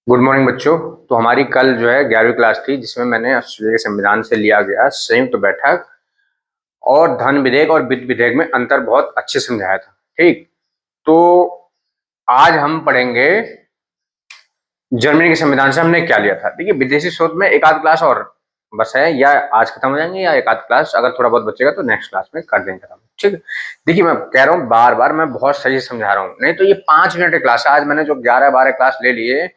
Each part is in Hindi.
गुड मॉर्निंग बच्चों। तो हमारी कल जो है 11वीं क्लास थी, जिसमें मैंने ऑस्ट्रेलिया के संविधान से लिया गया संयुक्त बैठक और धन विधेयक और वित्त विधेयक में अंतर बहुत अच्छे से समझाया था। ठीक, तो आज हम पढ़ेंगे जर्मनी के संविधान से हमने क्या लिया था। देखिए, विदेशी शोध में एक आध क्लास और बस है, या आज खत्म हो जाएंगे या एक आध क्लास अगर थोड़ा बहुत बचेगा तो नेक्स्ट क्लास में कर देंगे खत्म। ठीक है, देखिए मैं कह रहा हूँ बार बार, मैं बहुत सही से समझा रहा हूँ, नहीं तो ये 5 मिनट की क्लास है। आज मैंने जो 11-12 क्लास ले लिए,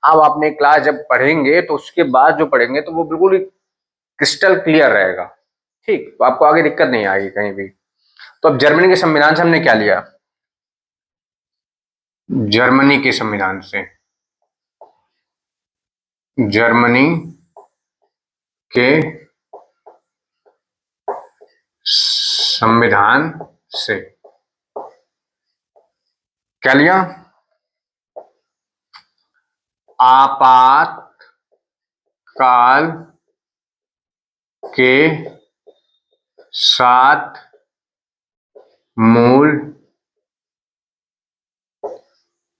अब आपने क्लास जब पढ़ेंगे तो उसके बाद जो पढ़ेंगे तो वो बिल्कुल क्रिस्टल क्लियर रहेगा। ठीक, तो आपको आगे दिक्कत नहीं आएगी कहीं भी। तो अब जर्मनी के संविधान से हमने क्या लिया? जर्मनी के संविधान से, जर्मनी के संविधान से क्या लिया? आपातकाल के साथ मूल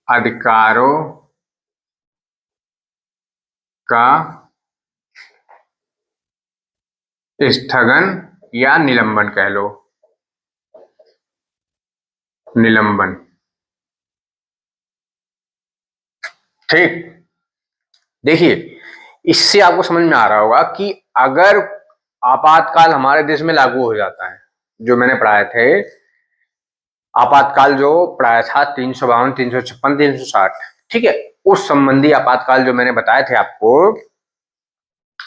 अधिकारों का स्थगन या निलंबन कह लो, निलंबन। ठीक, देखिए इससे आपको समझ में आ रहा होगा कि अगर आपातकाल हमारे देश में लागू हो जाता है, जो मैंने पढ़ाए थे आपातकाल, जो पढ़ाया था 352, 356, 360, ठीक है, उस संबंधी आपातकाल जो मैंने बताए थे आपको।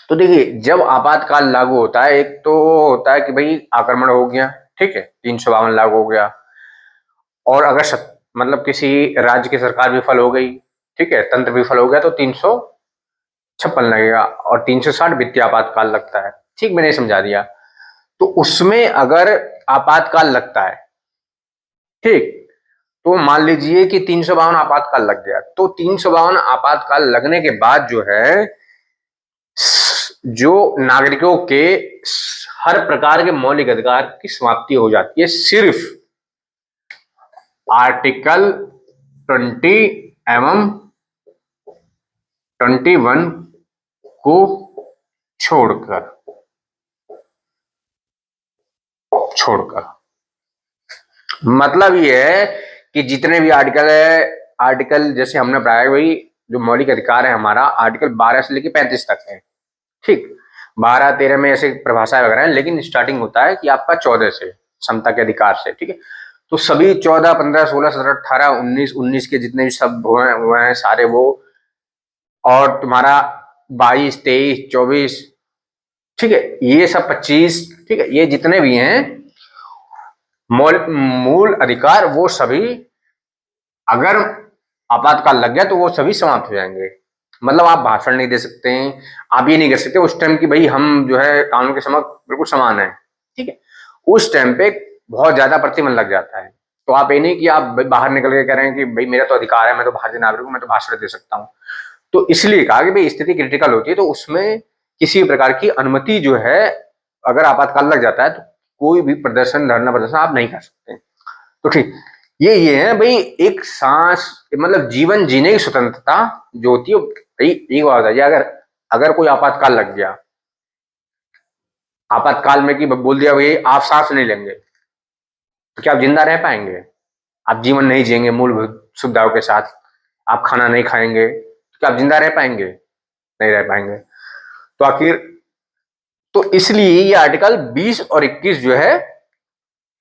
तो देखिए, जब आपातकाल लागू होता है, एक तो होता है कि भाई आक्रमण हो गया, ठीक है, 352 लागू हो गया, और अगर मतलब किसी राज्य की सरकार विफल हो गई, ठीक है, तंत्र विफल हो गया, तो 356 लगेगा, और 360 वित्तीय आपातकाल लगता है। ठीक, मैंने समझा दिया। तो उसमें अगर आपातकाल लगता है, ठीक, तो मान लीजिए कि 352 आपातकाल लग गया, तो 352 आपातकाल लगने के बाद जो है, जो नागरिकों के हर प्रकार के मौलिक अधिकार की समाप्ति हो जाती है, सिर्फ आर्टिकल 20 एवं 21 को छोड़कर मतलब ये है कि जितने भी आर्टिकल है, आर्टिकल जैसे हमने पढ़ाया वही, जो मौलिक अधिकार है हमारा आर्टिकल 12 से लेकर 35 तक है। ठीक, 12-13 में ऐसे परिभाषाएं वगैरह है, लेकिन स्टार्टिंग होता है कि आपका 14 से, समता के अधिकार से। ठीक है, तो सभी 14, 15, 16, 17, 18, 19 के जितने भी शब्द हुए हैं सारे वो, और तुम्हारा 22, 23, 24, ठीक है, ये सब 25, ठीक है, ये जितने भी हैं मूल अधिकार, वो सभी अगर आपातकाल लग गया तो वो सभी समाप्त हो जाएंगे। मतलब आप भाषण नहीं दे सकते हैं, आप ये नहीं कर सकते उस टाइम की भाई हम जो है कानून के समक्ष बिल्कुल समान है। ठीक है, उस टाइम पे बहुत ज्यादा प्रतिबंध लग जाता है। तो आप ये नहीं कि आप बाहर निकल के कह रहे हैं कि भाई मेरा तो अधिकार है, मैं तो भारतीय नागरिक हूं, मैं तो भाषण दे सकता हूं। तो इसलिए कहा कि भाई स्थिति क्रिटिकल होती है, तो उसमें किसी प्रकार की अनुमति जो है, अगर आपातकाल लग जाता है तो कोई भी प्रदर्शन, धरना प्रदर्शन आप नहीं कर सकते। तो ठीक, ये है भाई, एक सांस, मतलब जीवन जीने की स्वतंत्रता जो होती है भाई। एक बात बताइए, अगर अगर कोई आपातकाल लग गया, आपातकाल में कि बोल दिया भाई आप सांस नहीं लेंगे, तो क्या आप जिंदा रह पाएंगे? आप जीवन नहीं जिएंगे मूलभूत सुविधाओं के साथ, आप खाना नहीं खाएंगे, तो क्या आप जिंदा रह पाएंगे? नहीं रह पाएंगे। तो आखिर, तो इसलिए ये आर्टिकल 20 और 21 जो है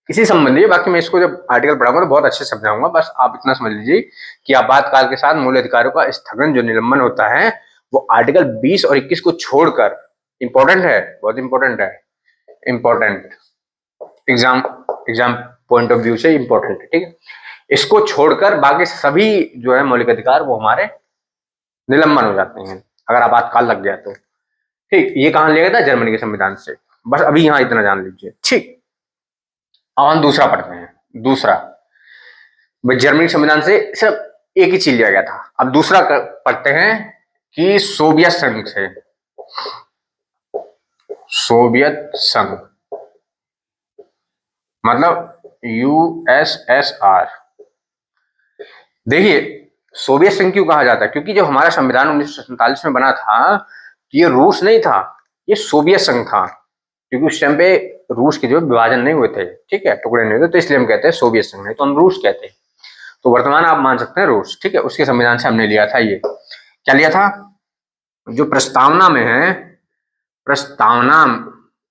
इसी संबंधी है। बाकी मैं इसको जब आर्टिकल पढ़ाऊंगा तो बहुत अच्छे से समझाऊंगा, बस आप इतना समझ लीजिए कि आपातकाल के साथ मूल अधिकारों का स्थगन, जो निलंबन होता है, वो आर्टिकल 20 और 21 को छोड़कर, इंपॉर्टेंट है, बहुत इंपॉर्टेंट है, important, exam exam point of view से इंपॉर्टेंट है। ठीक है, इसको छोड़कर बाकी सभी जो है मौलिक अधिकार वो हमारे निलंबन हो जाते हैं अगर आपातकाल लग गया तो। ठीक, ये कहां लिया गया था? जर्मनी के संविधान से। बस अभी यहां इतना जान लीजिए। ठीक, अब हम दूसरा पढ़ते हैं। दूसरा, जर्मनी संविधान से सिर्फ एक ही चीज लिया गया था। अब दूसरा पढ़ते हैं कि सोवियत संघ से, सोवियत संघ मतलब यूएसएसआर। देखिए, सोवियत संघ क्यों कहा जाता है? क्योंकि जो हमारा संविधान 1947 में बना था, तो ये रूस नहीं था, ये सोवियत संघ था, क्योंकि उस टाइम पे रूस के जो विभाजन नहीं हुए थे, ठीक है, टुकड़े नहीं हुए, तो इसलिए हम कहते हैं सोवियत संघ, नहीं तो हम रूस कहते हैं। तो वर्तमान आप मान सकते हैं रूस, ठीक है, उसके संविधान से हमने लिया था ये। क्या लिया था? जो प्रस्तावना में है, प्रस्तावना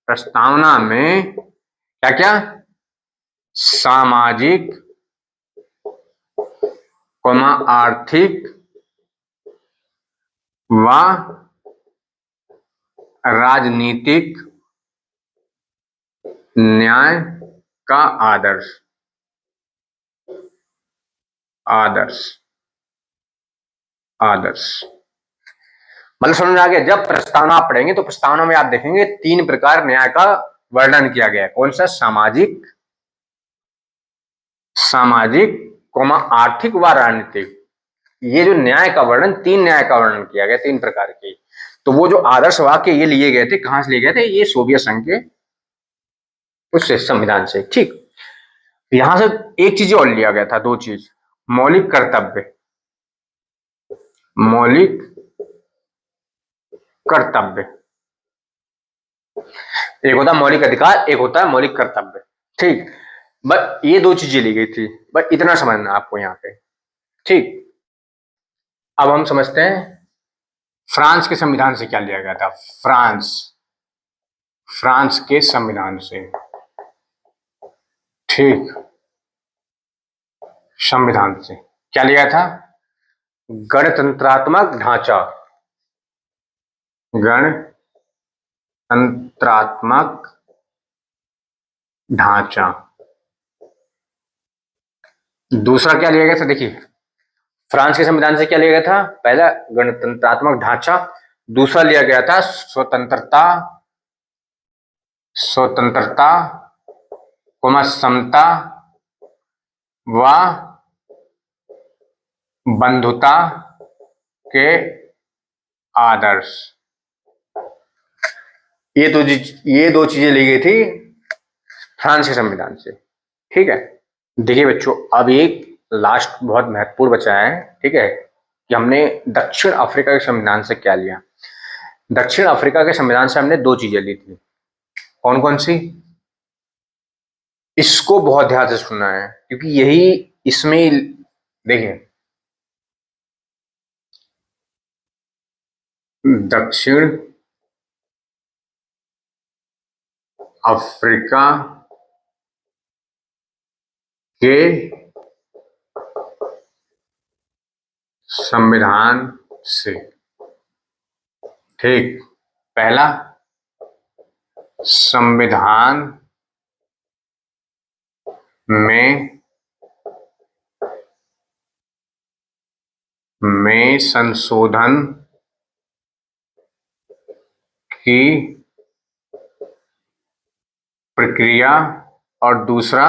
प्रस्तावना में क्या क्या? सामाजिक आर्थिक व राजनीतिक न्याय का आदर्श आदर्श आदर्श मतलब समझ में आ गया? जब प्रस्तावना आप पढ़ेंगे तो प्रस्तावना में आप देखेंगे 3 प्रकार न्याय का वर्णन किया गया है। कौन सा? सामाजिक आर्थिक व राजनीतिक। ये जो न्याय का वर्णन, 3 न्याय का वर्णन किया गया, 3 प्रकार के। तो वो जो आदर्श वाक्य ये लिए गए थे, कहां से लिए गए थे? ये सोवियत संघ के उससे, संविधान से, ठीक। यहां से एक चीज और लिया गया था, 2 चीज। मौलिक कर्तव्य, मौलिक कर्तव्य, एक होता है मौलिक अधिकार, एक होता है मौलिक कर्तव्य, ठीक। बस ये 2 चीजें ली गई थी, बस इतना समझना आपको यहाँ पे, ठीक। अब हम समझते हैं फ्रांस के संविधान से क्या लिया गया था। फ्रांस के संविधान से, ठीक, संविधान से क्या लिया था? गणतंत्रात्मक ढांचा, गणतंत्रात्मक ढांचा। दूसरा क्या लिया गया था? देखिए, फ्रांस के संविधान से क्या लिया गया था? पहला गणतंत्रात्मक ढांचा, दूसरा लिया गया था स्वतंत्रता, स्वतंत्रता, समता व बंधुता के आदर्श। ये 2 चीजें ली गई थी फ्रांस के संविधान से, ठीक है। देखिए बच्चों, अब एक लास्ट बहुत महत्वपूर्ण बचा है, ठीक है, कि हमने दक्षिण अफ्रीका के संविधान से क्या लिया। दक्षिण अफ्रीका के संविधान से हमने 2 चीजें ली थी। कौन कौन सी? इसको बहुत ध्यान से सुनना है, क्योंकि यही इसमें, देखिए, दक्षिण अफ्रीका के संविधान से, ठीक। पहला, संविधान में संशोधन की प्रक्रिया, और दूसरा,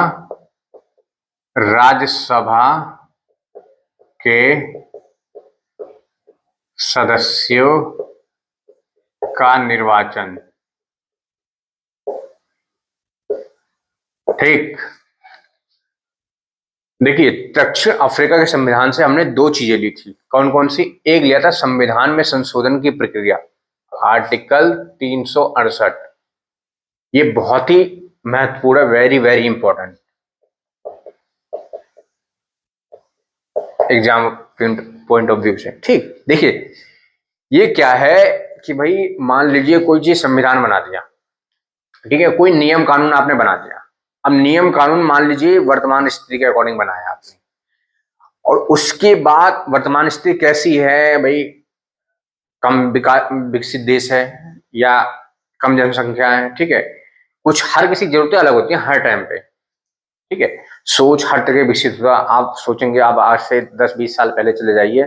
राज्यसभा के सदस्यों का निर्वाचन, ठीक। देखिए, दक्षिण अफ्रीका के संविधान से हमने 2 चीजें ली थी। कौन कौन सी? एक लिया था संविधान में संशोधन की प्रक्रिया, आर्टिकल 368। ये बहुत ही महत्वपूर्ण, very very important, exam point of view से, ठीक। देखिए, ये क्या है कि भाई मान लीजिए कोई चीज संविधान बना दिया, ठीक है, कोई नियम कानून आपने बना दिया। अब नियम कानून मान लीजिए वर्तमान स्थिति के अकॉर्डिंग बनाया आपने, और उसके बाद वर्तमान स्थिति कैसी है भाई? कम विकसित देश है या कम जनसंख्या है, ठीक है, कुछ हर किसी की जरूरतें अलग होती हैं हर टाइम पे, ठीक है। सोच हर तरह विकसित हुआ। आप सोचेंगे, आप आज से 10-20 साल पहले चले जाइए,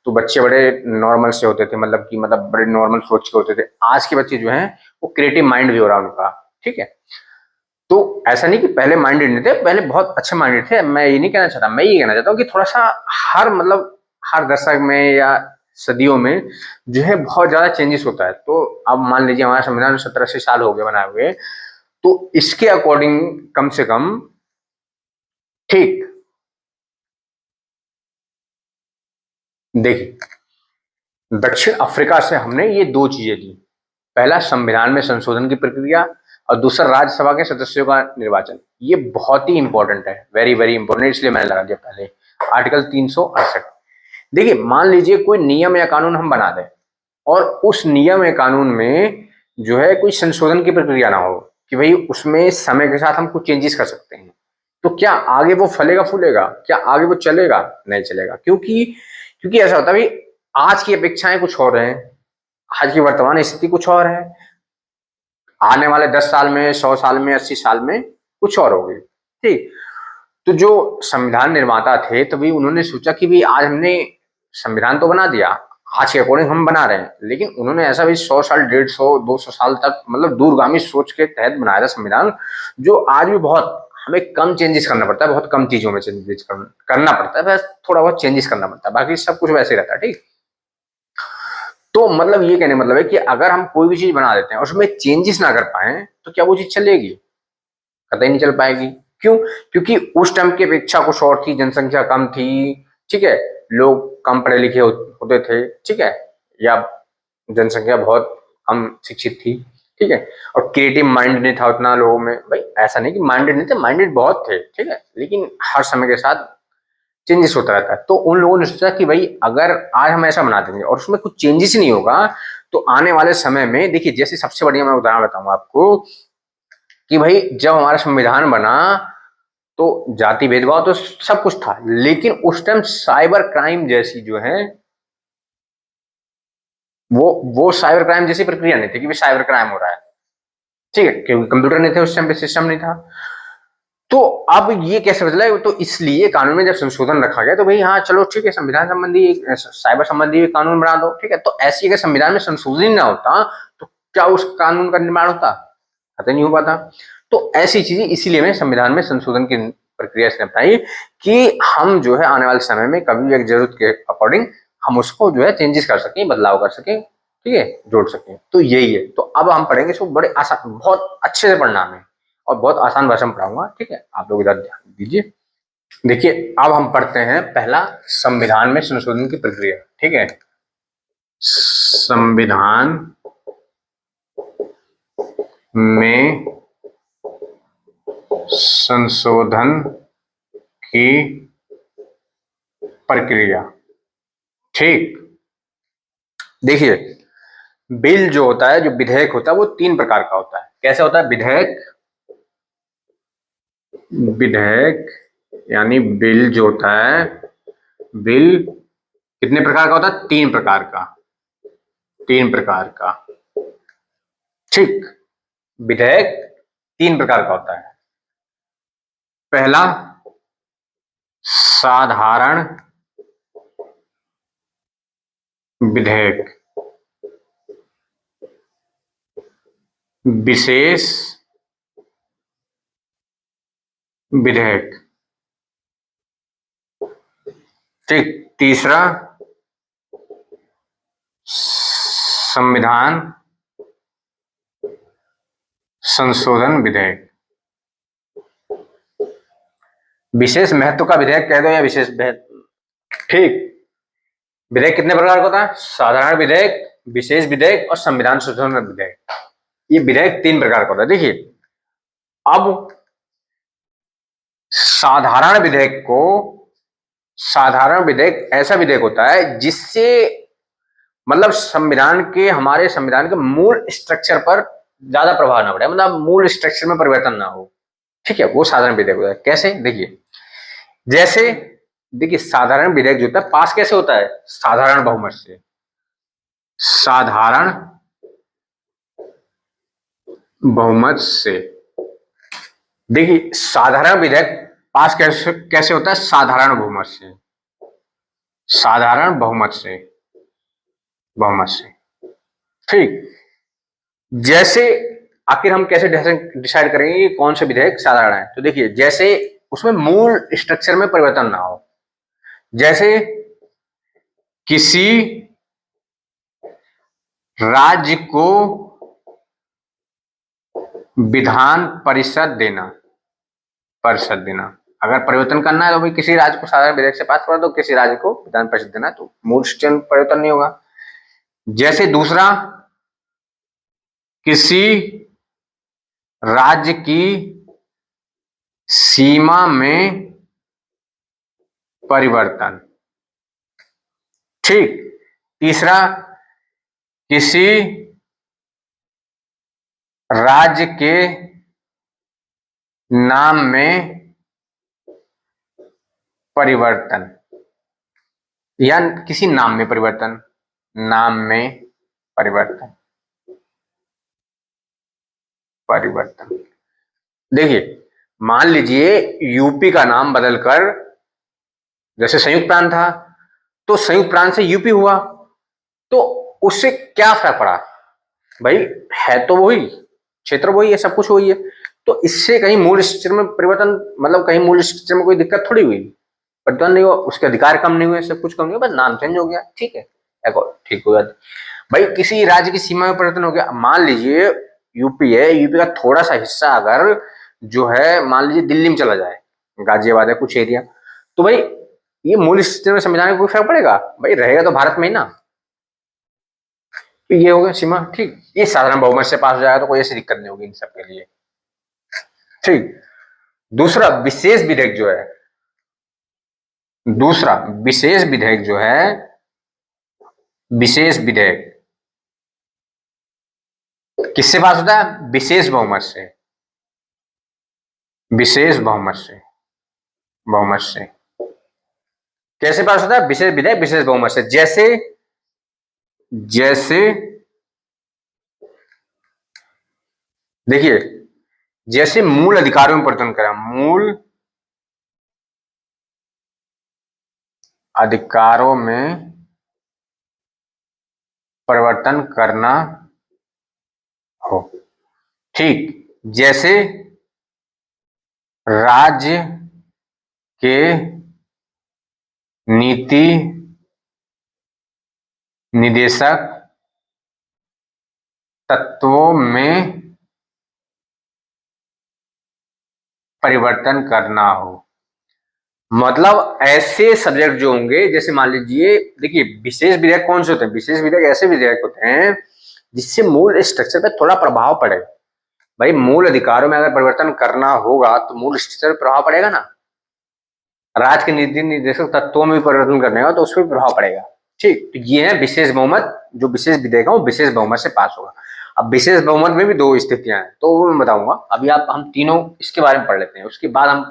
तो बच्चे बड़े नॉर्मल से होते थे, मतलब कि बड़े नॉर्मल सोच के होते थे। आज के बच्चे जो हैं वो क्रिएटिव माइंड भी हो रहा है उनका, ठीक है। तो ऐसा नहीं कि पहले माइंडेड नहीं थे, पहले बहुत अच्छे माइंडेड थे। मैं ये नहीं कहना चाहता, मैं ये कहना चाहता हूँ कि थोड़ा सा हर दशक में या सदियों में जो है बहुत ज्यादा चेंजेस होता है। तो अब मान लीजिए हमारा संविधान 70-80 साल हो गए बनाए हुए, तो इसके अकॉर्डिंग कम से कम, ठीक, देखिए, दक्षिण अफ्रीका से हमने ये दो चीजें ली। पहला, संविधान में संशोधन की प्रक्रिया, और दूसरा, राज्यसभा के सदस्यों का निर्वाचन। ये बहुत ही इंपॉर्टेंट है, वेरी वेरी इंपॉर्टेंट, इसलिए मैंने लगा दिया पहले। आर्टिकल 368। देखिए, मान लीजिए कोई नियम या कानून हम बना दें और उस नियम या कानून में जो है कोई संशोधन की प्रक्रिया ना हो, कि भाई उसमें समय के साथ हम कुछ चेंजेस कर सकते हैं, तो क्या आगे वो फलेगा फूलेगा? क्या आगे वो चलेगा? नहीं चलेगा। क्योंकि क्योंकि ऐसा होता है भाई, आज की अपेक्षाएं कुछ और हैं, आज की वर्तमान स्थिति कुछ और है, आने वाले 10 साल में, 100 साल में, 80 साल में कुछ और होगी। ठीक। तो जो संविधान निर्माता थे, तभी उन्होंने सोचा कि भाई आज हमने संविधान तो बना दिया, आज के अकॉर्डिंग हम बना रहे हैं, लेकिन उन्होंने ऐसा भी 100 साल, 150, 200 साल तक, मतलब दूरगामी सोच के तहत बनाया था संविधान, जो आज भी बहुत हमें कम चेंजेस करना पड़ता है, बहुत कम चीजों में चेंजेस करना पड़ता है, बस थोड़ा बहुत चेंजेस करना पड़ता है, बाकी सब कुछ वैसे ही रहता है। ठीक। तो मतलब ये कहने मतलब है कि अगर हम कोई भी चीज बना देते हैं और उसमें चेंजेस ना कर पाए, तो क्या वो चीज चलेगी? कतई नहीं चल पाएगी। क्यों? क्योंकि उस टाइम की अपेक्षा कुछ और थी, जनसंख्या कम थी, ठीक है, लोग कम पढ़े लिखे होते थे, ठीक है, या जनसंख्या बहुत कम शिक्षित थी, ठीक है, और क्रिएटिव माइंड नहीं था उतना लोगों में। भाई ऐसा नहीं कि माइंडेड नहीं थे, माइंडेड बहुत थे, ठीक है, लेकिन हर समय के साथ चेंजेस होता रहता है। तो उन लोगों ने सोचा कि भाई अगर आज हम ऐसा बना देंगे और उसमें कुछ चेंजेस नहीं होगा, तो आने वाले समय में, देखिए, जैसे सबसे बढ़िया मैं उदाहरण बताऊंगा आपको, कि भाई जब हमारा संविधान बना तो जाति भेदभाव तो सब कुछ था, लेकिन उस टाइम साइबर क्राइम जैसी जो है, वो साइबर क्राइम जैसी प्रक्रिया नहीं थी कि भाई साइबर क्राइम हो रहा है, ठीक है, क्योंकि कंप्यूटर नहीं थे उस टाइम पे, सिस्टम नहीं था। तो अब ये कैसे बदला है? तो इसलिए कानून में जब संशोधन रखा गया, तो भाई हाँ चलो ठीक है, संविधान संबंधी साइबर संबंधी कानून बना दो, ठीक है। तो ऐसी अगर संविधान में संशोधन ही ना होता, तो क्या उस कानून का निर्माण होता? खत्म नहीं हो पाता। तो ऐसी चीजें इसीलिए मैं संविधान में संशोधन की प्रक्रिया से बताई, कि हम जो है आने वाले समय में कभी भी एक जरूरत के अकॉर्डिंग हम उसको जो है चेंजेस कर सकें, बदलाव कर सकें, ठीक है, जोड़ सकें। तो यही है। तो अब हम पढ़ेंगे इसको बड़े आसान, बहुत अच्छे से पढ़ना है, और बहुत आसान भाषा में पढ़ाऊंगा, ठीक है, आप लोग इधर ध्यान दीजिए। देखिए, अब हम पढ़ते हैं पहला, संविधान में संशोधन की प्रक्रिया, ठीक है। संविधान में संशोधन की प्रक्रिया। ठीक। देखिए, बिल जो होता है, जो विधेयक होता है, वो 3 प्रकार का होता है। कैसे होता है? विधेयक, विधेयक यानी बिल जो होता है, बिल कितने प्रकार का होता है? 3 प्रकार का, 3 प्रकार का। ठीक। विधेयक 3 प्रकार का होता है। पहला, साधारण विधेयक, विशेष विधेयक। ठीक। तीसरा, संविधान संशोधन विधेयक। विशेष महत्व का विधेयक कह दो, या विशेष विधेयक। ठीक। विधेयक कितने प्रकार का होता है? साधारण विधेयक, विशेष विधेयक और संविधान संशोधन विधेयक। ये विधेयक 3 प्रकार का होता है। देखिए, अब साधारण विधेयक को, साधारण विधेयक ऐसा विधेयक होता है जिससे मतलब संविधान के, हमारे संविधान के मूल स्ट्रक्चर पर ज्यादा प्रभाव ना पड़े, मतलब मूल स्ट्रक्चर में परिवर्तन ना हो, ठीक है, वो साधारण विधेयक होता है। कैसे? देखिए, जैसे, देखिए, साधारण विधेयक जो होता है पास कैसे होता है? साधारण बहुमत से। साधारण बहुमत से। देखिए, साधारण विधेयक पास कैसे कैसे होता है? साधारण बहुमत से, साधारण बहुमत से, बहुमत से। ठीक। जैसे, आखिर हम कैसे डिसाइड करेंगे कि कौन सा विधेयक साधारण है? तो देखिए, जैसे उसमें मूल स्ट्रक्चर में परिवर्तन ना हो, जैसे किसी राज्य को विधान परिषद देना, परिषद देना, अगर परिवर्तन करना है तो भाई किसी राज्य को साधारण विधेयक से पास करा दो, किसी राज्य को विधान परिषद देना है, तो मूल स्थिति में परिवर्तन नहीं होगा। जैसे दूसरा, किसी राज्य की सीमा में परिवर्तन। ठीक। तीसरा, किसी राज्य के नाम में परिवर्तन, या किसी नाम में परिवर्तन, नाम में परिवर्तन, परिवर्तन। देखिए, मान लीजिए यूपी का नाम बदलकर, जैसे संयुक्त प्रांत था तो संयुक्त प्रांत से यूपी हुआ, तो उससे क्या फर्क पड़ा भाई, है तो वही क्षेत्र, वही है, सब कुछ वही है, तो इससे कहीं मूल स्ट्रक्चर में परिवर्तन, मतलब कहीं मूल स्ट्रक्चर में कोई दिक्कत थोड़ी हुई, परिवर्तन नहीं हुआ, उसके अधिकार कम नहीं हुए, सब कुछ कम नहीं हुआ, बस नाम चेंज हो गया, ठीक है, ठीक हो गया। भाई किसी राज्य की सीमा में परिवर्तन हो गया, मान लीजिए यूपी है, यूपी का थोड़ा सा हिस्सा अगर जो है मान लीजिए दिल्ली में चला जाए, गाजियाबाद है कुछ एरिया, तो भाई ये मूल स्थिति में संविधान में कोई फर्क पड़ेगा, भाई रहेगा तो भारत में ही ना, तो ये हो गया सीमा, ठीक। ये साधारण बहुमत से पास हो जाएगा तो कोई ऐसी दिक्कत नहीं होगी इन सब के लिए, ठीक। दूसरा विशेष विधेयक जो है, दूसरा विशेष विधेयक जो है, विशेष विधेयक किससे पास होता है, विशेष बहुमत से, विशेष बहुमत से, बहुमत से। कैसे पास होता है विशेष विधेयक विशेष बहुमत से, जैसे जैसे देखिए, जैसे मूल अधिकारों में परिवर्तन करा, मूल अधिकारों में परिवर्तन करना हो, ठीक। जैसे राज्य के नीति निदेशक तत्वों में परिवर्तन करना हो, मतलब ऐसे सब्जेक्ट जो होंगे, जैसे मान लीजिए, देखिए विशेष विधेयक कौन से होते हैं, विशेष विधेयक ऐसे विधेयक होते हैं जिससे मूल स्ट्रक्चर पे थोड़ा प्रभाव पड़े। भाई मूल अधिकारों में अगर परिवर्तन करना होगा तो मूल स्ट्रक्चर पर प्रभाव पड़ेगा ना, राज्य के नीति निर्देशक तत्वों में भी परिवर्तन करने का तो उस पर प्रभाव पड़ेगा, ठीक। तो ये है विशेष बहुमत, जो विशेष विधेयक है वो विशेष बहुमत से पास होगा। अब विशेष बहुमत में भी दो स्थितियां हैं, तो वो मैं बताऊंगा, अभी आप हम तीनों इसके बारे में पढ़ लेते हैं, उसके बाद हम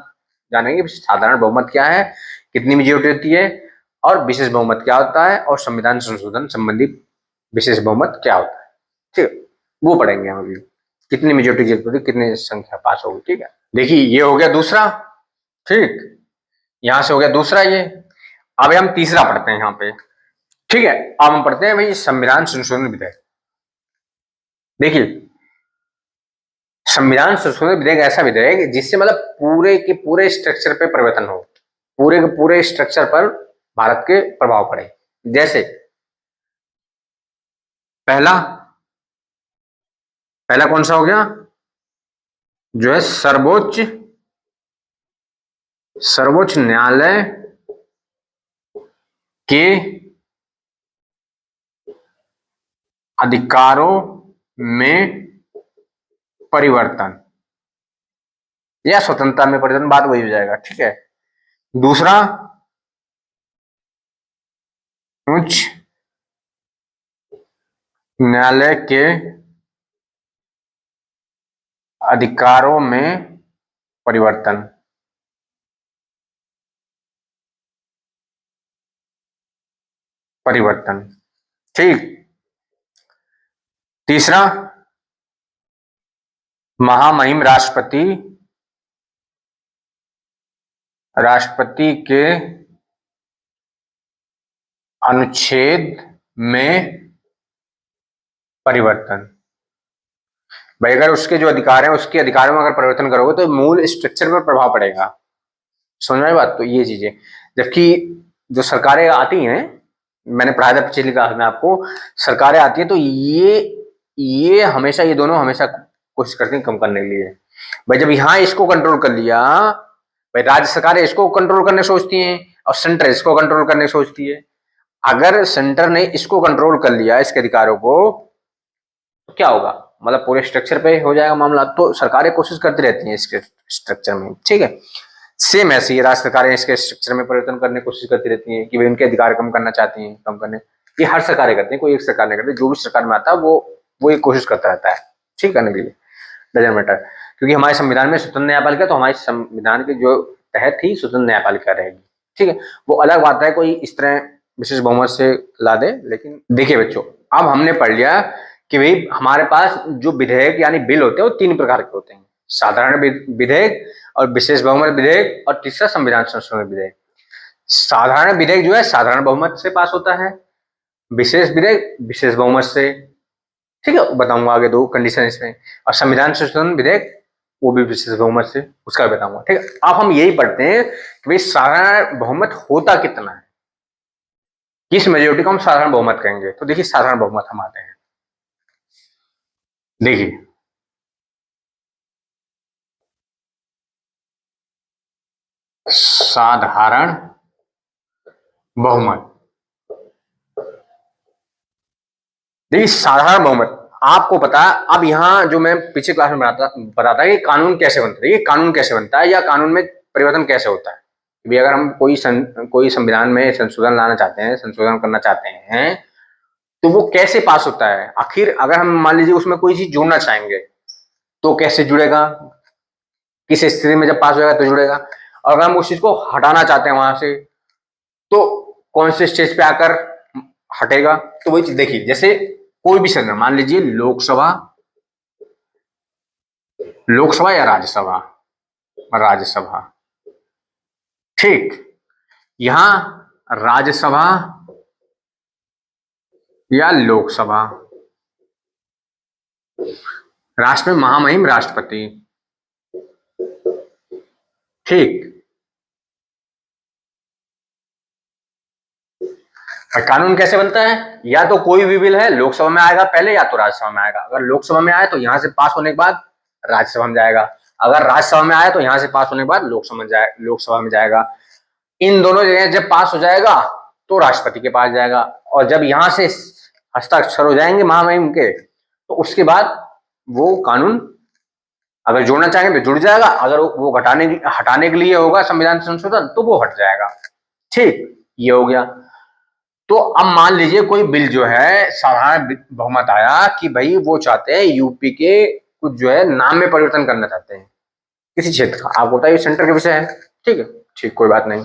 जानेंगे साधारण बहुमत क्या है, कितनी मेजॉरिटी होती है, और विशेष बहुमत क्या होता है, और संविधान संशोधन संबंधी विशेष बहुमत क्या होता है, ठीक। वो पढ़ेंगे हम अभी, कितनी मेजॉरिटी जरूरत होती है, कितनी संख्या पास होगी, ठीक है। देखिए ये हो गया दूसरा, ठीक, यहां से हो गया दूसरा ये। अब हम तीसरा पढ़ते हैं यहाँ पे, ठीक है। अब हम पढ़ते हैं भाई संविधान संशोधन विधेयक। देखिए संविधान संशोधन विधेयक ऐसा विधेयक जिससे मतलब पूरे के पूरे स्ट्रक्चर पे परिवर्तन हो, पूरे के पूरे स्ट्रक्चर पर भारत के प्रभाव पड़े। जैसे पहला पहला कौन सा हो गया, जो है सर्वोच्च न्यायालय के अधिकारों में परिवर्तन या स्वतंत्रता में परिवर्तन, बात वही हो जाएगा, ठीक है। दूसरा उच्च न्यायालय के अधिकारों में परिवर्तन, परिवर्तन, ठीक। तीसरा महामहिम राष्ट्रपति के अनुच्छेद में परिवर्तन। भाई अगर उसके जो अधिकार है उसके अधिकारों में अगर परिवर्तन करोगे तो मूल स्ट्रक्चर पर प्रभाव पड़ेगा, समझ में बात। तो ये चीजें, जबकि जो सरकारें आती हैं, मैंने पढ़ाया था पिछली क्लास में आपको, सरकारें आती है तो ये हमेशा, ये दोनों हमेशा कोशिश करती हैं कम करने के लिए। भाई जब यहाँ इसको कंट्रोल कर लिया भाई राज्य सरकारें इसको कंट्रोल करने सोचती हैं और सेंटर इसको कंट्रोल करने सोचती है। अगर सेंटर ने इसको कंट्रोल कर लिया इसके अधिकारों को तो क्या होगा, मतलब पूरे स्ट्रक्चर पे हो जाएगा मामला। तो सरकारें कोशिश करती रहती हैं इसके स्ट्रक्चर में, ठीक है। सेम ऐसे ही राज्य सरकारें इसके स्ट्रक्चर में परिवर्तन करने की कोशिश करती रहती हैं कि भाई उनके अधिकार कम करना चाहती हैं, कम करने। ये हर सरकारें करती हैं, कोई एक सरकार नहीं करती। जो भी सरकार में आता है वो एक कोशिश करता रहता है ठीक करने के लिए, डजंट मैटर। क्योंकि हमारे संविधान में स्वतंत्र न्यायपालिका, तो हमारे संविधान के जो तहत ही स्वतंत्र न्यायपालिका रहेगी, ठीक है। वो अलग बात है कोई इस तरह विशेष बहुमत से ला दे। लेकिन देखिए बच्चों, अब हमने पढ़ लिया कि भाई हमारे पास जो विधेयक यानी बिल होते हैं वो 3 प्रकार के होते हैं, साधारण विधेयक और विशेष बहुमत विधेयक और तीसरा संविधान संशोधन विधेयक। साधारण विधेयक जो है साधारण बहुमत से पास होता है, विशेष विधेयक विशेष बहुमत से, ठीक है, बताऊंगा आगे 2 कंडीशन इसमें। और संविधान संशोधन विधेयक वो भी विशेष बहुमत से, उसका भी बताऊंगा, ठीक है। अब हम यही पढ़ते हैं कि भाई साधारण बहुमत होता कितना है, किस मेजोरिटी को हम साधारण बहुमत कहेंगे। तो देखिए साधारण बहुमत हम आते हैं, देखिए साधारण बहुमत। देखिए साधारण बहुमत आपको पता है, अब यहाँ जो मैं पिछले क्लास में बताता है कि कानून कैसे बनता है, ये कानून कैसे बनता है या कानून में परिवर्तन कैसे होता है। भी अगर हम कोई संविधान में संशोधन लाना चाहते हैं, संशोधन करना चाहते हैं, तो वो कैसे पास होता है। आखिर अगर हम मान लीजिए उसमें कोई चीज जोड़ना चाहेंगे तो कैसे जुड़ेगा, किस स्थिति में जब पास होगा तो जुड़ेगा। और अगर हम उस चीज को हटाना चाहते हैं वहां से तो कौन से स्टेज पे आकर हटेगा। तो वही चीज देखिए, जैसे कोई भी सदन, मान लीजिए लोकसभा या राज्यसभा, राज्यसभा, ठीक। यहां राज्यसभा या लोकसभा, राष्ट्र में महामहिम राष्ट्रपति, ठीक। और कानून कैसे बनता है, या तो कोई भी बिल है लोकसभा में आएगा पहले या तो राज्यसभा में आएगा। अगर लोकसभा में आए तो यहां से पास होने के बाद राज्यसभा में जाएगा, अगर राज्यसभा में आए तो यहां से पास होने के बाद लोकसभा में जाएगा। इन दोनों जगह जब पास हो जाएगा तो राष्ट्रपति के पास जाएगा, और जब यहां से हस्ताक्षर हो जाएंगे महामहिम के तो उसके बाद वो कानून अगर जोड़ना चाहेंगे तो जुड़ जाएगा, अगर वो हटाने के लिए होगा संविधान संशोधन तो वो हट जाएगा, ठीक। ये हो गया। तो अब मान लीजिए कोई बिल जो है साधारण बहुमत आया कि भाई वो चाहते हैं यूपी के कुछ जो है नाम में परिवर्तन करना चाहते हैं किसी क्षेत्र का। आपको बताइए सेंटर के विषय है, ठीक है, ठीक, कोई बात नहीं।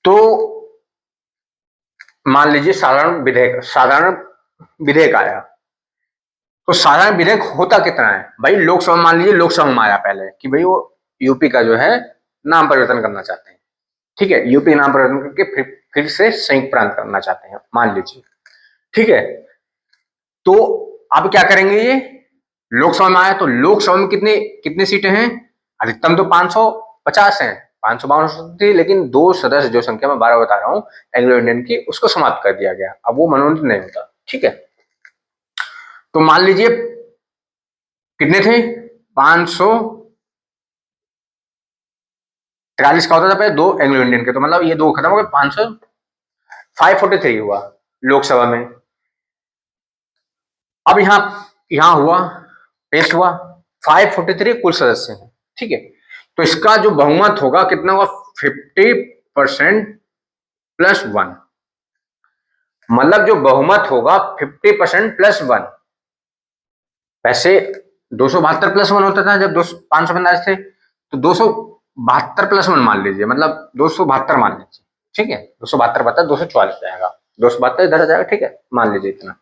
तो मान लीजिए साधारण विधेयक आया, तो साधारण विधेयक होता कितना है भाई। लोकसभा, मान लीजिए लोकसभा में आया पहले कि भाई वो यूपी का जो है नाम परिवर्तन करना चाहते हैं, ठीक है, यूपी नाम परिवर्तन करके फिर से संयुक्त प्रांत करना चाहते हैं मान लीजिए, ठीक है। तो अब क्या करेंगे, ये लोकसभा में आया तो लोकसभा में कितने कितने सीटें हैं, अधिकतम तो 550 हैं, 552 थी, लेकिन 2 सदस्य जो संख्या मैं 12 बता रहा हूँ एंग्लो इंडियन की, उसको समाप्त कर दिया गया। अब वो मनोनीत नहीं होता, ठीक है। तो मान लीजिए कितने थे, 543 का होता था पहले, 2 एंग्लो इंडियन के, तो मतलब ये 2 खत्म हो गए, 543 हुआ लोकसभा में। अब यहां हुआ, पेश हुआ 543 कुल सदस्य हैं, ठीक है। तो इसका जो बहुमत होगा कितना होगा, 50% प्लस 1, मतलब जो बहुमत होगा 50% प्लस 1। वैसे 272 प्लस 1 होता था जब 550 थे, तो 272 प्लस 1 मान लीजिए, मतलब 272 मान लीजिए, ठीक है। 272 बता 244 जाएगा, 272 इधर जाएगा, ठीक है, मान लीजिए इतना,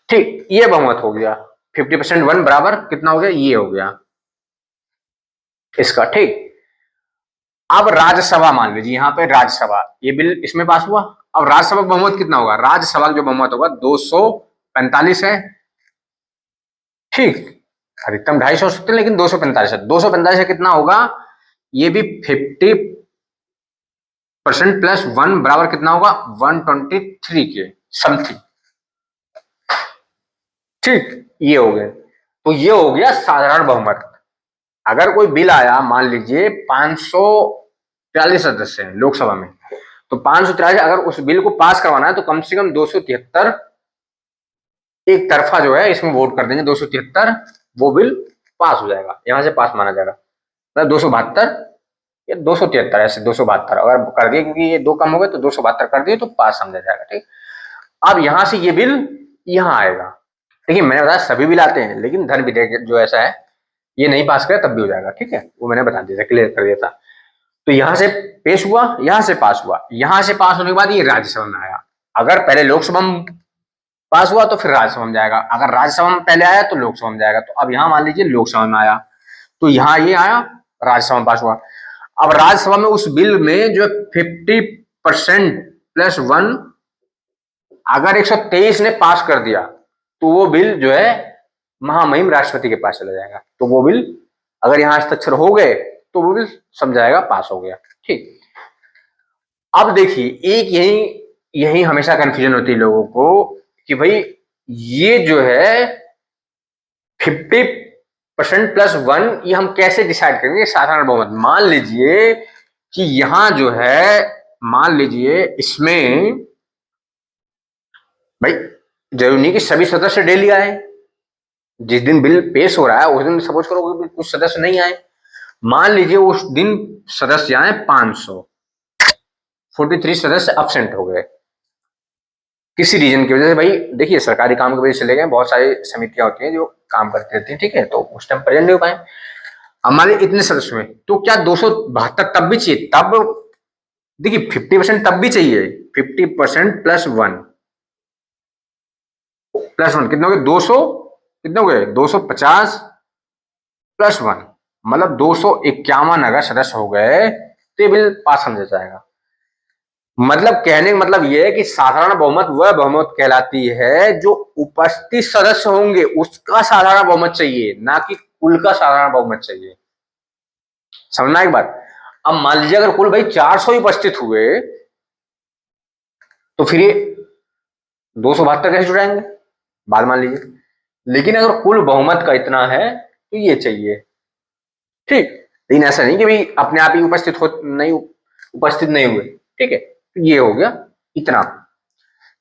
ठीक। ये बहुमत हो गया, 50% 1 बराबर कितना हो गया, ये हो गया इसका, ठीक। अब राज्यसभा मान लीजिए, यहाँ पे राज्यसभा, ये बिल इसमें पास हुआ। अब राज्यसभा का बहुमत कितना होगा, राज्यसभा का जो बहुमत होगा 245 है, ठीक। अधिकतम 250 हो सकते हैं लेकिन 245 है। 245 है कितना होगा, ये भी 50% प्लस 1 बराबर कितना होगा, 123 के समथिंग, ठीक। ये हो गए, तो ये हो गया साधारण बहुमत। अगर कोई बिल आया, मान लीजिए 543 सदस्य हैं लोकसभा में, तो 543 अगर उस बिल को पास करवाना है तो कम से कम 273 एक तरफा जो है इसमें वोट कर देंगे, 273 वो बिल पास हो जाएगा, यहां से पास माना जाएगा। मतलब 272 या 273 ऐसे 272 अगर कर दिए, क्योंकि ये दो कम हो गए तो 272 कर दिए तो पास समझा जाएगा। ठीक, अब यहां से ये बिल यहां आएगा। देखिए मैंने बताया सभी बिल आते हैं, लेकिन धन विधेयक जो ऐसा है ये नहीं पास करे तब भी हो जाएगा। ठीक है, वो मैंने बता दिया था, क्लियर कर दिया था। तो यहां से पेश हुआ, यहां से पास हुआ, यहां से पास होने के बाद ये राज्यसभा में आया। अगर पहले लोकसभा में पास हुआ तो फिर राज्यसभा में जाएगा, अगर राज्यसभा में पहले आया तो लोकसभा में जाएगा। तो अब यहां मान लीजिए लोकसभा में आया, तो यहां ये आया, राज्यसभा में पास हुआ। अब राज्यसभा में उस बिल में जो 50% प्लस 1 अगर 123 ने पास कर दिया तो वो बिल जो है महामहिम राष्ट्रपति के पास चला जाएगा। तो वो बिल अगर यहां हस्ताक्षर हो गए तो वो बिल समझाएगा पास हो गया। ठीक, अब देखिए एक यही हमेशा कंफ्यूजन होती है लोगों को कि भाई ये जो है 50% प्लस 1 ये हम कैसे डिसाइड करेंगे साधारण बहुमत। मान लीजिए कि यहां जो है, मान लीजिए इसमें भाई जरूरी नहीं कि सभी सदस्य डेली आए, जिस दिन बिल पेश हो रहा है उस दिन सपोज करो कुछ सदस्य नहीं आए, मान लीजिए उस दिन सदस्य आए 543 सदस्य अब्सेंट हो गए किसी रीजन की वजह से। भाई देखिए सरकारी काम की वजह से चले गए, बहुत सारी समितियां होती हैं जो काम करती रहती हैं, ठीक है, तो उस टाइम प्रेजेंट नहीं हो पाए हमारे इतने सदस्य में, तो क्या 272 तब भी चाहिए? तब देखिए 50% तब भी चाहिए, 50% प्लस 1 कितने हो गए? 200, कितने हो गए? 250 प्लस 1 मतलब 251 अगर सदस्य हो गए तो ये बिल पास समझा जाएगा। मतलब कहने का मतलब यह है कि साधारण बहुमत वह बहुमत कहलाती है जो उपस्थित सदस्य होंगे उसका साधारण बहुमत चाहिए, ना कि कुल का साधारण बहुमत चाहिए। समझना एक बात। अब मान लीजिए अगर कुल भाई 400 उपस्थित हुए तो फिर ये 272 कैसे जुड़ाएंगे, बात मान लीजिए। लेकिन अगर कुल बहुमत का इतना है तो ये चाहिए। ठीक, लेकिन ऐसा नहीं कि भाई अपने आप ही उपस्थित नहीं हुए। ठीक है, तो ये हो गया इतना।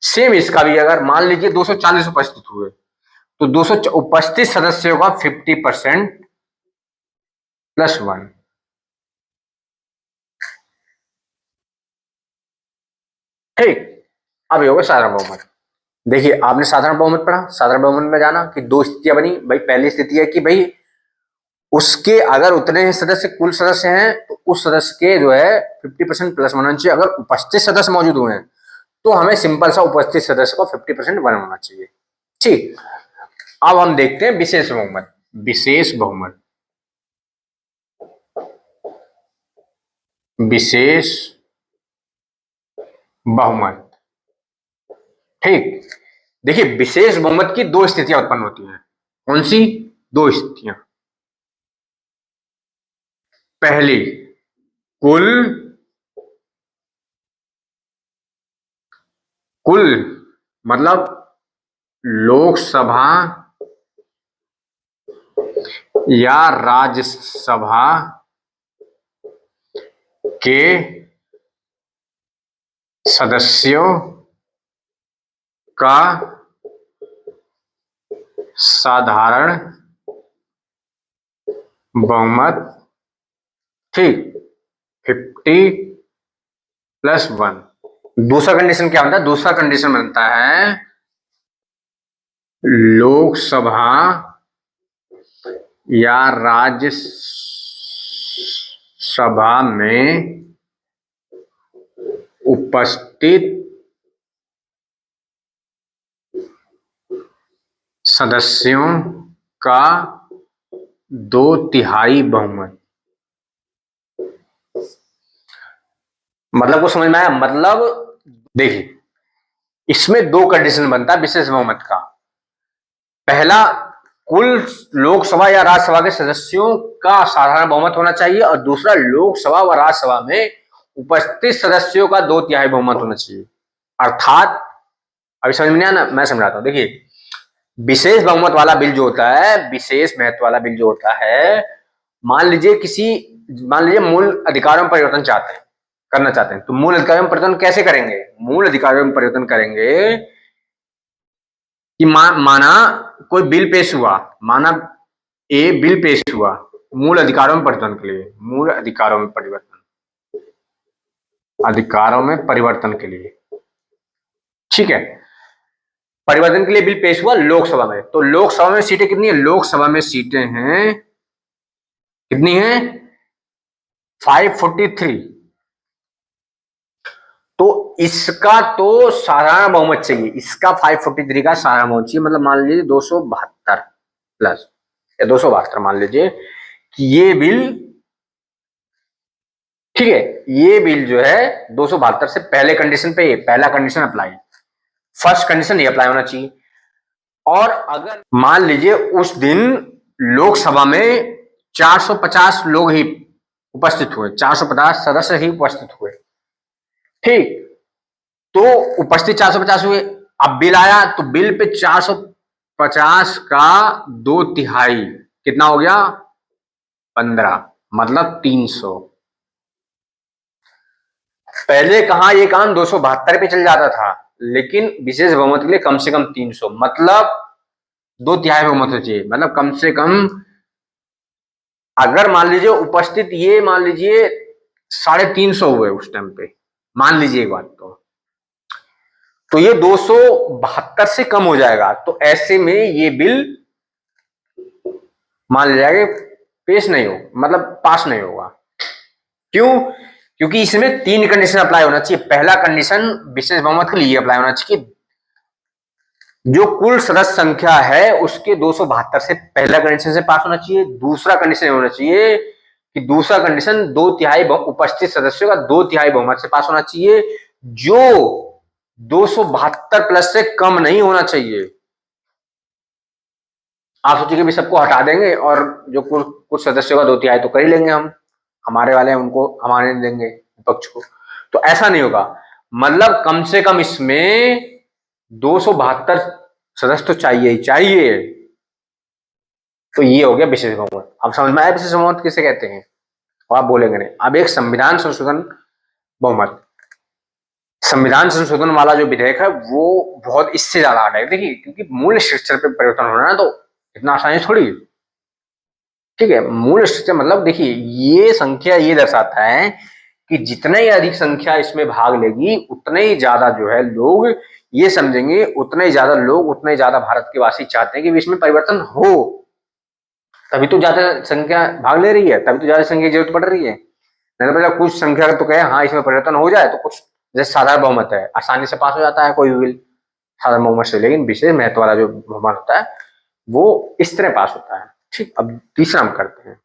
सेम इसका भी अगर मान लीजिए 240 उपस्थित हुए तो 200 उपस्थित सदस्यों का 50% प्लस 1। ठीक, अब ये होगा साधारण बहुमत। देखिए आपने साधारण बहुमत पढ़ा, साधारण बहुमत में जाना कि दो स्थितियां बनी। भाई पहली स्थिति है कि भाई उसके अगर उतने ही सदस्य कुल सदस्य हैं तो उस सदस्य के जो है 50% प्लस होना चाहिए। अगर उपस्थित सदस्य मौजूद हुए हैं तो हमें सिंपल सा उपस्थित सदस्य को 50% 1 होना चाहिए। ठीक, अब हम देखते हैं विशेष बहुमत। विशेष बहुमत, विशेष बहुमत। ठीक, देखिए विशेष बहुमत की दो स्थितियां उत्पन्न होती हैं। कौन सी दो स्थितियां? पहली, कुल कुल मतलब लोकसभा या राज्यसभा के सदस्यों का साधारण बहुमत। ठीक, 50+1। दूसरा कंडीशन क्या बनता है? दूसरा कंडीशन बनता है लोकसभा या राज्यसभा में उपस्थित सदस्यों का 2/3 बहुमत। मतलब को समझ में आया? मतलब देखिए इसमें दो कंडीशन बनता है विशेष बहुमत का। पहला, कुल लोकसभा या राज्यसभा के सदस्यों का साधारण बहुमत होना चाहिए, और दूसरा लोकसभा व राज्यसभा में उपस्थित सदस्यों का 2/3 बहुमत होना चाहिए। अर्थात अभी समझ में नहीं आया ना, मैं समझाता हूं। देखिए विशेष बहुमत वाला बिल जो होता है, विशेष महत्व वाला बिल जो होता है, मान लीजिए मूल अधिकारों में परिवर्तन चाहते हैं, करना चाहते हैं, तो मूल अधिकारों में परिवर्तन कैसे करेंगे? मूल अधिकारों में परिवर्तन करेंगे कि माना कोई बिल पेश हुआ, माना ए बिल पेश हुआ मूल अधिकारों में परिवर्तन के लिए, मूल अधिकारों में परिवर्तन के लिए, ठीक है। परिवर्तन के लिए बिल पेश हुआ लोकसभा में, तो लोकसभा में सीटें कितनी है? लोकसभा में सीटें हैं कितनी है? 543। तो इसका तो साधारण बहुमत चाहिए, इसका 543 का साधारण बहुमत चाहिए, मतलब मान लीजिए 272 प्लस या 272 मान लीजिए कि ये बिल, ठीक है, ये बिल जो है 272 से पहले कंडीशन पे, पहला कंडीशन अप्लाई, फर्स्ट कंडीशन ये अप्लाई होना चाहिए। और अगर मान लीजिए उस दिन लोकसभा में 450 लोग ही उपस्थित हुए, 450 सदस्य ही उपस्थित हुए, ठीक, तो उपस्थित 450 हुए, अब बिल आया तो बिल पे 450 का 2/3 कितना हो गया? 15, मतलब 300। पहले कहा ये काम 272 पे चल जाता था, लेकिन विशेष बहुमत के लिए कम से कम 300, मतलब 2/3 बहुमत चाहिए, मतलब कम से कम अगर मान लीजिए उपस्थित ये मान लीजिए 350 हुए उस टाइम पे, मान लीजिए एक बात, तो ये 272 से कम हो जाएगा, तो ऐसे में ये बिल मान लिया जाएगा पेश नहीं हो, मतलब पास नहीं होगा। क्यों? क्योंकि इसमें 3 कंडीशन अप्लाई होना चाहिए। पहला कंडीशन विशेष बहुमत के लिए अप्लाई होना चाहिए, जो कुल सदस्य संख्या है उसके 272 से पहला कंडीशन से पास होना चाहिए। दूसरा कंडीशन होना चाहिए कि दूसरा कंडीशन 2/3 उपस्थित सदस्यों का 2/3 बहुमत से पास होना चाहिए, जो 272 प्लस से कम नहीं होना चाहिए। आप सोचिए भी सबको हटा देंगे और जो कुछ सदस्यों का 2/3 तो कर ही लेंगे हम, हमारे वाले उनको हमारे देंगे विपक्ष को, तो ऐसा नहीं होगा। मतलब कम से कम इसमें 272 सदस्य तो चाहिए ही चाहिए। तो ये हो गया विशेष बहुमत। अब समझ में आया विशेष बहुमत किसे कहते हैं, और आप बोलेंगे नहीं। अब एक संविधान संशोधन बहुमत, संविधान संशोधन वाला जो विधेयक है वो बहुत इससे ज्यादा हार्ड है, देखिए, क्योंकि मूल स्ट्रक्चर पे परिवर्तन होना है, तो इतना आसानी थोड़ी, ठीक है। मूल स्ट्रक्चर मतलब देखिए, ये संख्या ये दर्शाता है कि जितने ही अधिक संख्या इसमें भाग लेगी उतने ही ज्यादा जो है लोग ये समझेंगे, उतने ही ज्यादा लोग, उतने ही ज्यादा भारत के वासी चाहते हैं कि इसमें परिवर्तन हो, तभी तो ज्यादा संख्या भाग ले रही है, तभी तो ज्यादा संख्या की जरूरत पड़ रही है। नहीं तो कुछ संख्या तो कहे हाँ इसमें परिवर्तन हो जाए, तो कुछ जैसे साधारण बहुमत है आसानी से पास हो जाता है कोई भी बिल साधारण बहुमत से, लेकिन विशेष महत्व वाला जो बहुमत होता है वो इस तरह पास होता है, ठीक। अब तीसरा हम करते हैं,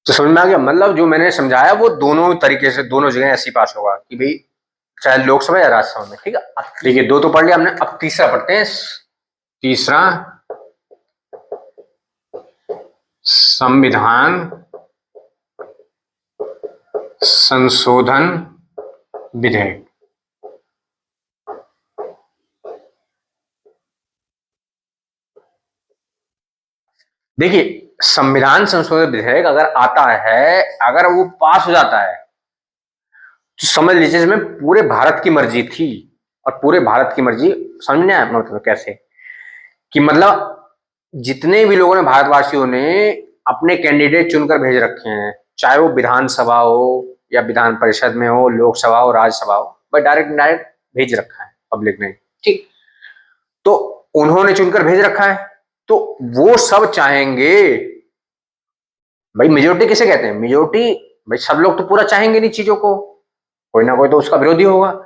तो समझ में आ गया। मतलब जो मैंने समझाया वो दोनों तरीके से, दोनों जगह ऐसी पास होगा कि भाई चाहे लोकसभा या राज्यसभा में, ठीक है। ठीक है, 2 तो पढ़ लिया हमने, अब तीसरा पढ़ते हैं। तीसरा, संविधान संशोधन विधेयक। देखिए, संविधान संशोधन विधेयक अगर आता है, अगर वो पास हो जाता है, तो समझ लीजिए इसमें पूरे भारत की मर्जी थी, और पूरे भारत की मर्जी समझने आया मतलब कैसे, कि मतलब जितने भी लोगों ने, भारतवासियों ने अपने कैंडिडेट चुनकर भेज रखे हैं, चाहे वो विधानसभा हो या विधान परिषद में हो, लोकसभा हो, राज्यसभा हो, बस डायरेक्ट डायरेक्ट भेज रखा है पब्लिक ने, ठीक। तो उन्होंने चुनकर भेज रखा है, तो वो सब चाहेंगे, भाई मेजोरिटी किसे कहते हैं? मेजोरिटी, भाई सब लोग तो पूरा चाहेंगे नहीं चीजों को, कोई ना कोई तो उसका विरोधी होगा,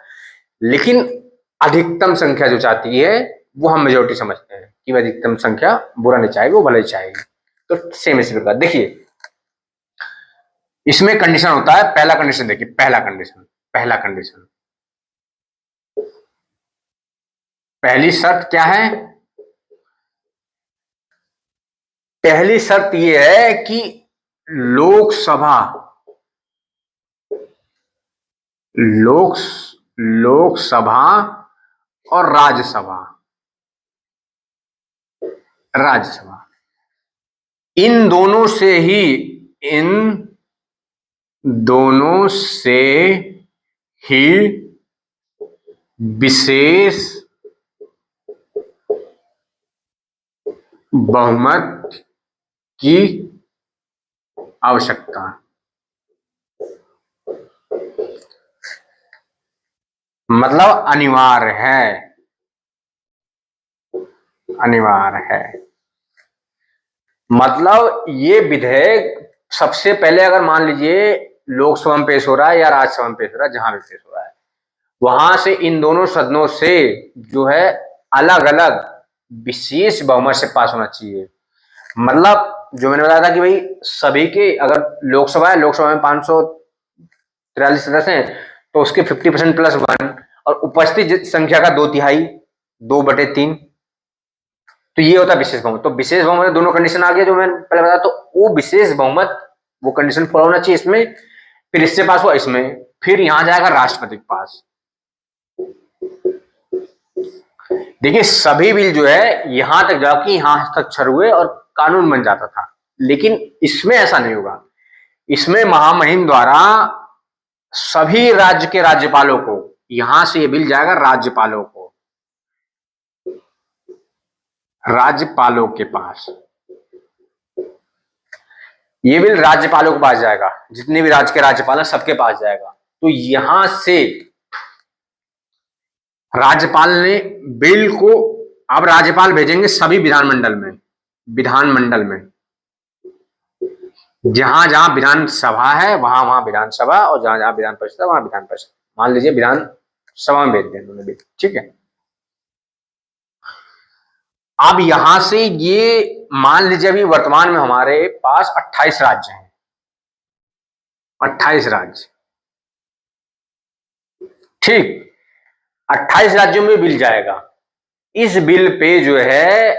लेकिन अधिकतम संख्या जो चाहती है वो हम मेजोरिटी समझते हैं कि अधिकतम संख्या बुरा नहीं चाहेगी, वो भले ही चाहेगी। तो सेम इसी प्रकार देखिए, इसमें कंडीशन होता है, पहला कंडीशन देखिए, पहली शर्त क्या है? पहली शर्त यह है कि लोकसभा, लोकसभा और राज्यसभा इन दोनों से ही इन दोनों से ही विशेष बहुमत की आवश्यकता। मतलब अनिवार्य है, अनिवार्य है। मतलब ये विधेयक सबसे पहले अगर मान लीजिए लोकसभा में पेश हो रहा है या राज्यसभा में पेश हो रहा है, जहां भी पेश हो रहा है, वहां से इन दोनों सदनों से जो है अलग अलग विशेष बहुमत से पास होना चाहिए। मतलब जो मैंने बताया था कि भाई सभी के, अगर लोकसभा है, लोकसभा में 543 सदस्य हैं, तो उसके 50% प्लस 1 और उपस्थित संख्या का 2/3, 2/3, तो ये होता है विशेष बहुमत। तो विशेष बहुमत में दोनों कंडीशन आ गया जो मैंने पहले बताया, तो वो विशेष बहुमत, वो कंडीशन फॉलो होना चाहिए इसमें, फिर इससे पास हुआ इसमें, फिर यहां जाएगा राष्ट्रपति के पास। देखिए सभी बिल जो है यहां तक जाके यहां हस्ताक्षर हुए और कानून बन जाता था, लेकिन इसमें ऐसा नहीं होगा। इसमें महामहिम द्वारा सभी राज्य के राज्यपालों को, यहां से ये बिल जाएगा राज्यपालों को, राज्यपालों के पास। ये बिल राज्यपालों के पास जाएगा, जितने भी राज्य के राज्यपाल हैं सबके पास जाएगा। तो यहां से राज्यपाल ने बिल को, अब राज्यपाल भेजेंगे सभी विधानमंडल में, विधानमंडल में जहां जहां विधानसभा है वहां वहां विधानसभा, और जहां जहां विधान परिषद है वहां विधान परिषद। मान लीजिए विधानसभा में भेज दिया उन्होंने बिल, ठीक है। अब यहां से ये मान लीजिए अभी वर्तमान में हमारे पास 28 राज्य हैं, 28 राज्य, ठीक। 28 राज्यों में बिल जाएगा। इस बिल पे जो है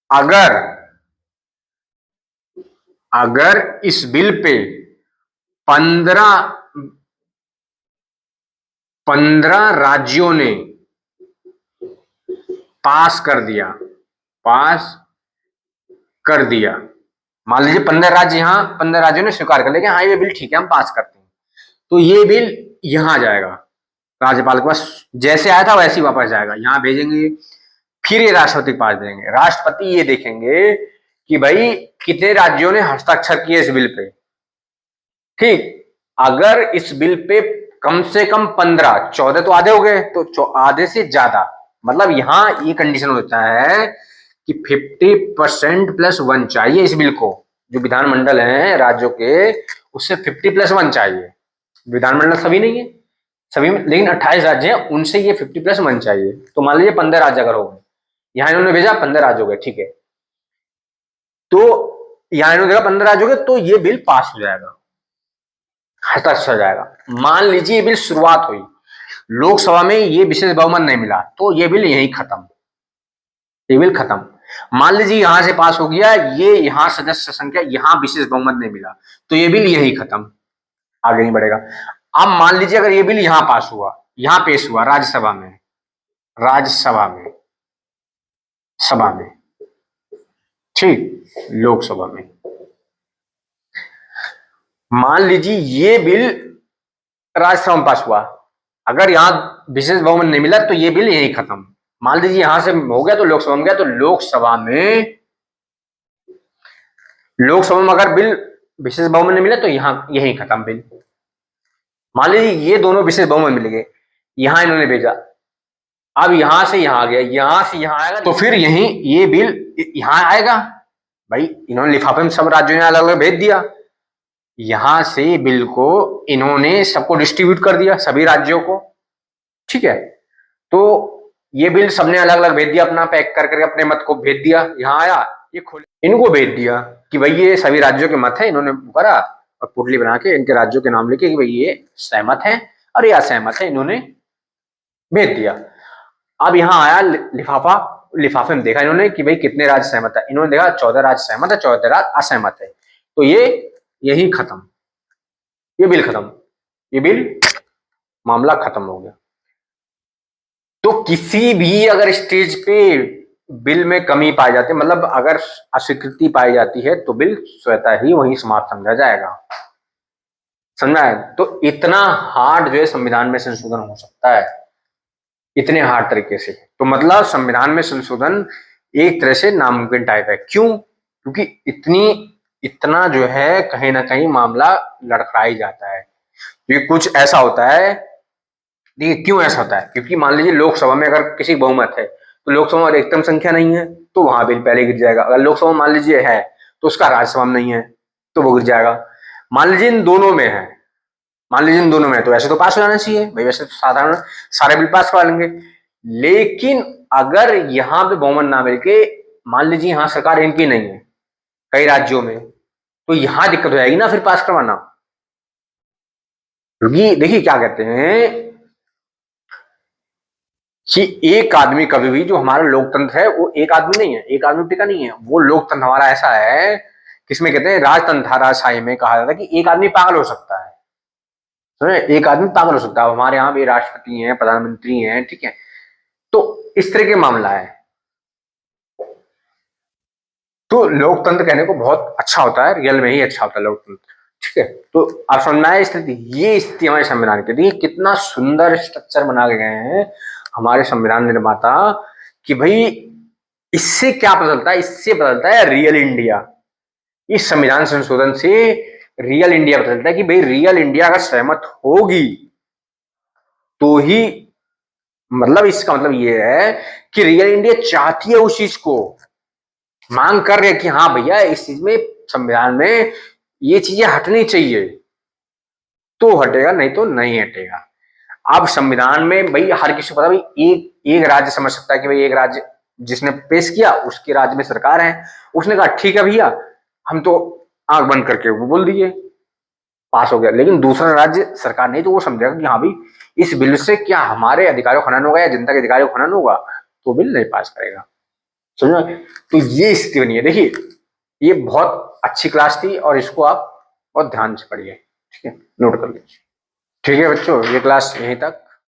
अगर अगर इस बिल पे 15 राज्यों ने पास कर दिया, पास कर दिया, मान लीजिए 15 राज्य, यहां 15 राज्यों ने स्वीकार कर लिया कि हाँ ये बिल ठीक है हम पास करते हैं, तो ये बिल यहां जाएगा राज्यपाल के पास, जैसे आया था वैसे ही वापस जाएगा, यहां भेजेंगे, फिर ये राष्ट्रपति के पास देंगे। राष्ट्रपति ये देखेंगे कि भाई कितने राज्यों ने हस्ताक्षर किए इस बिल पे, ठीक। अगर इस बिल पे कम से कम 15, 14 तो आधे हो गए, तो आधे से ज्यादा, मतलब यहां ये कंडीशन होता है कि 50% प्लस 1 चाहिए इस बिल को, जो विधानमंडल है राज्यों के उससे 50 प्लस 1 चाहिए। विधानमंडल सभी नहीं है, सभी में, लेकिन 28 राज्य हैं उनसे ये 50 प्लस 1 चाहिए। तो मान लीजिए 15 राज्य अगर हो गए, यहां इन्होंने भेजा 15 राज्य हो गए, ठीक है, तो यहां इन्होंने देखा 15 राज्य हो गए, तो ये बिल पास हो जाएगा, हस्ताक्षर जाएगा। मान लीजिए ये बिल शुरुआत हुई, लोकसभा में ये विशेष बहुमत नहीं मिला, तो ये बिल यही खत्म, ये बिल खत्म। मान लीजिए यहां से पास हो गया, ये यहां सदस्य संख्या, यहां विशेष बहुमत नहीं मिला, तो ये बिल यही खत्म, आगे नहीं बढ़ेगा। अब मान लीजिए अगर ये बिल यहां पास हुआ, यहां पेश हुआ राज्यसभा में, राज्यसभा में, सभा में, ठीक, लोकसभा में, मान लीजिए ये बिल राज्यसभा में पास हुआ, अगर यहां विशेष बहुमत नहीं मिला तो ये बिल यही खत्म। मान लीजिए यहां से हो गया तो लोकसभा में गया, तो लोकसभा में अगर बिल विशेष बहुमत नहीं मिला तो यहां यही खत्म बिल। मान लीजिए ये दोनों विशेष बहुमत मिल गए, यहां इन्होंने भेजा, अब यहां से यहां आ गया, यहां से यहां आएगा, तो फिर यही ये बिल यहां आएगा। भाई इन्होंने लिफाफे में सब राज्यों ने अलग अलग भेज दिया, यहां से बिल को इन्होंने सबको डिस्ट्रीब्यूट कर दिया, सभी राज्यों को, ठीक है। तो ये बिल सबने अलग अलग भेज दिया, अपना पैक कर करके अपने मत को भेज दिया, यहां आया, ये खोले, इनको भेज दिया कि भाई ये सभी राज्यों के मत है, इन्होंने करा और पुटली बना के इनके राज्यों के नाम लेके कि भाई ये सहमत है और ये असहमत है, इन्होंने भेज दिया। अब यहां आया लिफाफा, लिफाफे में देखा इन्होंने कि भाई कितने राज्य सहमत है, इन्होंने देखा 14 राज्य सहमत है, 14 राज्य असहमत है, तो ये यही खत्म, ये बिल खत्म, ये बिल मामला खत्म हो गया। तो किसी भी अगर स्टेज पे बिल में कमी पाई जाती है, मतलब अगर अस्वीकृति पाई जाती है तो बिल स्वतः ही वहीं समाप्त समझा जाएगा। समझा है? तो इतना हार्ड जो है संविधान में संशोधन हो सकता है, इतने हार्ड तरीके से। तो मतलब संविधान में संशोधन एक तरह से नामुमकिन टाइप है। क्यों? क्योंकि इतना जो है कहीं ना कहीं मामला लड़खड़ा ही जाता है। क्योंकि कुछ ऐसा होता है, देखिए क्यों ऐसा होता है, क्योंकि मान लीजिए लोकसभा में अगर किसी बहुमत है तो लोकसभा में अधिकतम संख्या नहीं है तो वहां बिल पहले गिर जाएगा। अगर लोकसभा मान लीजिए है तो उसका राज्यसभा में नहीं है तो वो गिर जाएगा। मान लीजिए इन दोनों में है, मान लीजिए इन दोनों में, तो वैसे तो पास हो जाना चाहिए भाई, वैसे तो साधारण सारे बिल पास करवा लेंगे। लेकिन अगर यहाँ पे बहुमत ना मिलके, मान लीजिए यहाँ सरकार इनकी नहीं है कई राज्यों में, तो यहाँ दिक्कत हो जाएगी ना फिर पास करवाना। क्योंकि देखिए क्या कहते हैं कि एक आदमी कभी भी, जो हमारा लोकतंत्र है वो एक आदमी नहीं है, एक आदमी टिका नहीं है। वो लोकतंत्र हमारा ऐसा है, किसमें कहते हैं राजतंत्र था, राजशाही में कहा जाता है कि एक आदमी पागल हो सकता है। समझे? एक आदमी पागल हो सकता है। हमारे यहाँ भी राष्ट्रपति हैं, प्रधानमंत्री हैं, ठीक है, तो इस तरह के मामला है। तो लोकतंत्र कहने को बहुत अच्छा होता है, रियल में ही अच्छा होता है लोकतंत्र, ठीक है। तो आप समझ में आए स्थिति, ये स्थिति हमारे संविधान की। देखिए कितना सुंदर स्ट्रक्चर बना के गए हैं हमारे संविधान निर्माता कि भाई इससे क्या बदलता है, इससे बदलता है रियल इंडिया। इस संविधान संशोधन से रियल इंडिया बदलता है कि भाई रियल इंडिया अगर सहमत होगी तो ही, मतलब इसका मतलब ये है कि रियल इंडिया चाहती है उस चीज को, मांग कर रहे हैं कि हाँ भैया इस चीज में, संविधान में ये चीजें हटनी चाहिए, तो हटेगा, नहीं तो नहीं हटेगा। अब संविधान में भाई हर किसी को पता, भाई एक राज्य समझ सकता है कि भाई एक राज्य जिसने पेश किया उसके राज्य में सरकार है, उसने कहा ठीक है भैया हम तो आंख बंद करके वो बोल दिए, पास हो गया। लेकिन दूसरा राज्य सरकार नहीं, तो वो समझेगा कि हाँ भाई इस बिल से क्या हमारे अधिकारों का हनन होगा या जनता के अधिकारों का हनन होगा, तो बिल नहीं पास करेगा। समझो? तो ये स्थिति बनी है। देखिए ये बहुत अच्छी क्लास थी और इसको आप बहुत ध्यान से पढ़िए, ठीक है, नोट कर लीजिए। ठीक है बच्चों, ये क्लास यहीं तक।